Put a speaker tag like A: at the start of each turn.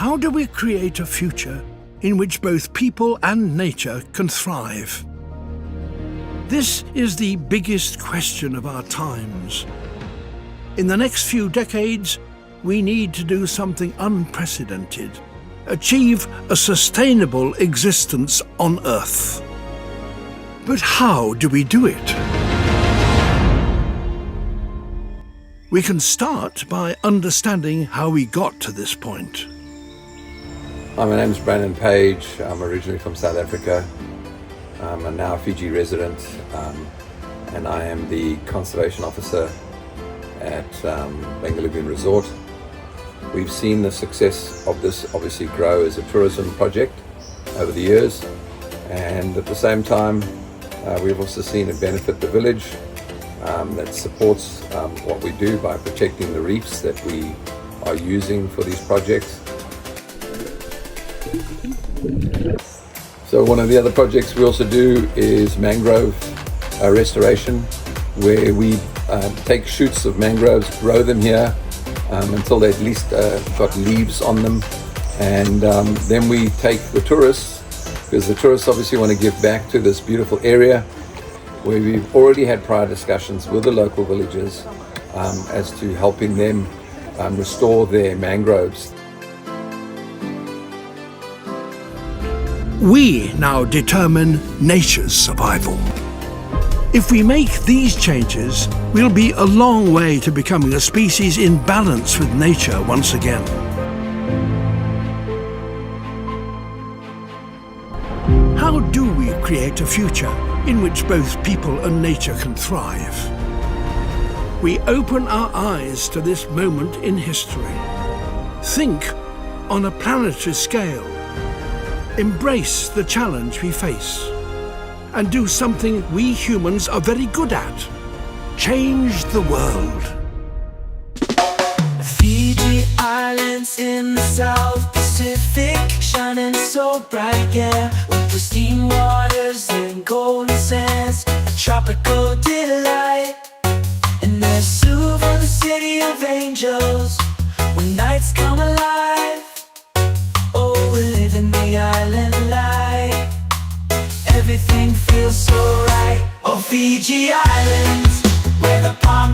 A: How do we create a future in which both people and nature can thrive? This is the biggest question of our times. In the next few decades, we need to do something unprecedented, achieve a sustainable existence on Earth. But how do we do it? We can start by understanding how we got to this point.
B: Hi, my name is Brandon Page. I'm originally from South Africa. I'm now a Fiji resident, and I am the Conservation Officer at Beqa Lagoon Resort. We've seen the success of this obviously grow as a tourism project over the years, and at the same time we've also seen it benefit the village that supports what we do by protecting the reefs that we are using for these projects. So one of the other projects we also do is mangrove restoration, where we take shoots of mangroves, grow them here until they at least got leaves on them, and then we take the tourists, because the tourists obviously want to give back to this beautiful area, where we've already had prior discussions with the local villagers as to helping them restore their mangroves.
A: We now determine nature's survival. If we make these changes, we'll be a long way to becoming a species in balance with nature once again. How do we create a future in which both people and nature can thrive? We open our eyes to this moment in history. Think on a planetary scale. Embrace the challenge we face, and do something we humans are very good at: change the world.
C: Fiji Islands in the South Pacific, shining so bright, yeah, with pristine waters and golden sands, a tropical delight. And there's Suva, the city of angels, when nights come alive. Oh, we're living the island life. Everything feels so right. Oh, Fiji Islands, where the palm